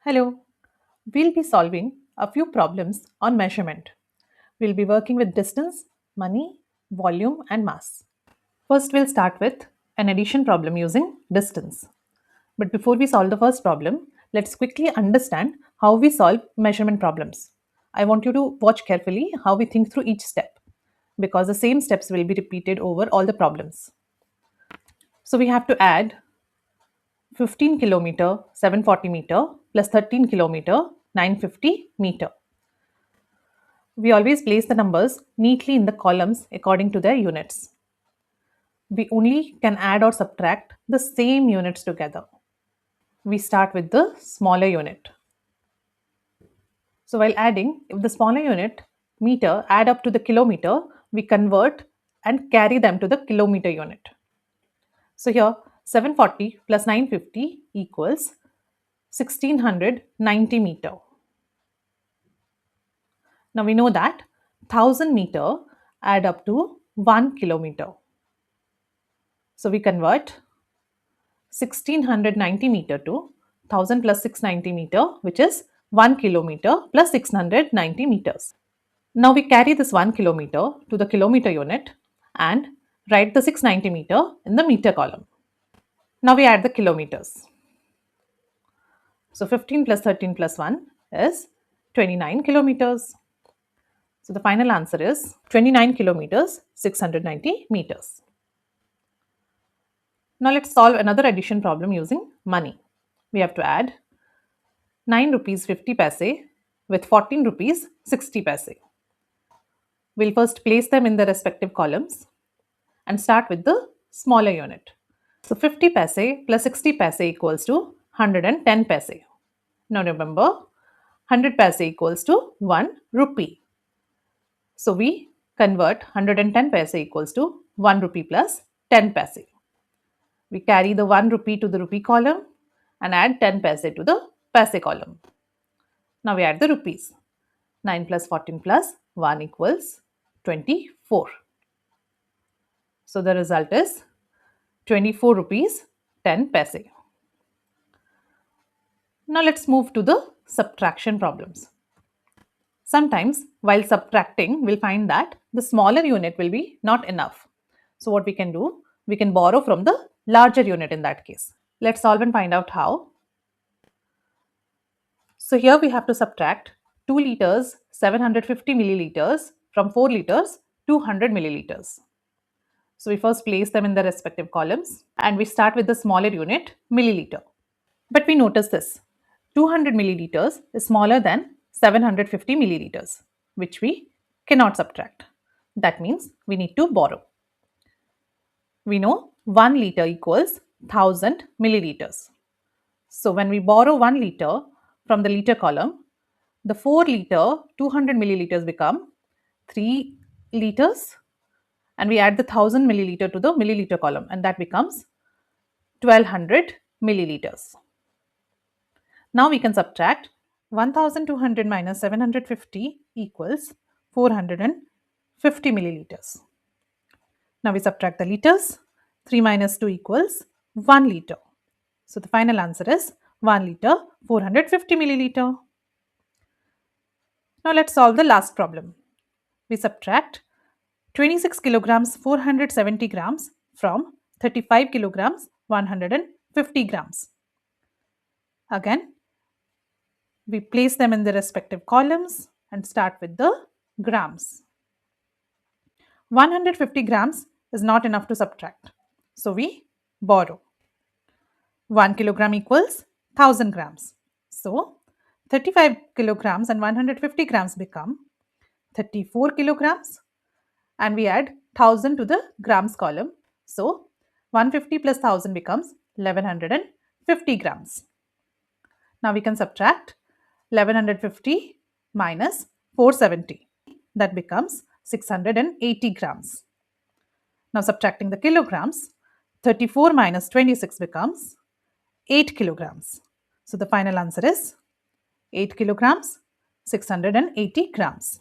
Hello, we'll be solving a few problems on measurement. We'll be working with distance, money, volume, and mass. First, we'll start with an addition problem using distance. But before we solve the first problem, let's quickly understand how we solve measurement problems. I want you to watch carefully how we think through each step because the same steps will be repeated over all the problems. So we have to add 15 kilometer 740 meter plus 13 kilometer 950 meter. We always place the numbers neatly in the columns according to their units. We only can add or subtract the same units together. We start with the smaller unit. So while adding, if the smaller unit meter add up to the kilometer, we convert and carry them to the kilometer unit. So here 740 plus 950 equals 1690 meter. Now we know that 1000 meter add up to 1 kilometer. So we convert 1690 meter to 1000 plus 690 meter, which is 1 kilometer plus 690 meters. Now we carry this 1 kilometer to the kilometer unit and write the 690 meter in the meter column. Now we add the kilometers. So 15 plus 13 plus 1 is 29 kilometers. So the final answer is 29 kilometers 690 meters. Now let's solve another addition problem using money. We have to add 9 rupees 50 paise with 14 rupees 60 paise. We'll first place them in the respective columns and start with the smaller unit. So 50 paise plus 60 paise equals to 110 paise. Now remember, 100 paise equals to 1 rupee. So we convert 110 paise equals to 1 rupee plus 10 paise. We carry the 1 rupee to the rupee column and add 10 paise to the paise column. Now we add the rupees. 9 plus 14 plus 1 equals 24. So the result is 24 rupees 10 paise. Now let's move to the subtraction problems. Sometimes while subtracting, we'll find that the smaller unit will be not enough. So what we can do, we can borrow from the larger unit in that case. Let's solve and find out how. So here we have to subtract 2 liters 750 milliliters from 4 liters 200 milliliters. So we first place them in the respective columns and we start with the smaller unit milliliter. But we notice this, 200 milliliters is smaller than 750 milliliters, which we cannot subtract. That means we need to borrow. We know 1 liter equals 1000 milliliters. So when we borrow 1 liter from the liter column, the 4 liter 200 milliliters become 3 liters and we add the 1000 milliliter to the milliliter column and that becomes 1200 milliliters. Now we can subtract 1200 minus 750 equals 450 milliliters. Now we subtract the liters. 3 minus 2 equals 1 liter. So the final answer is 1 liter 450 milliliter. Now let's solve the last problem. We subtract 26 kilograms 470 grams from 35 kilograms 150 grams. Again, we place them in the respective columns and start with the grams. 150 grams is not enough to subtract. So we borrow. 1 kilogram equals 1000 grams. So 35 kilograms and 150 grams become 34 kilograms and we add 1000 to the grams column. So 150 plus 1000 becomes 1150 grams. Now we can subtract 1150 minus 470. That becomes 680 grams. Now subtracting the kilograms, 34 minus 26 becomes 8 kilograms. So the final answer is 8 kilograms, 680 grams.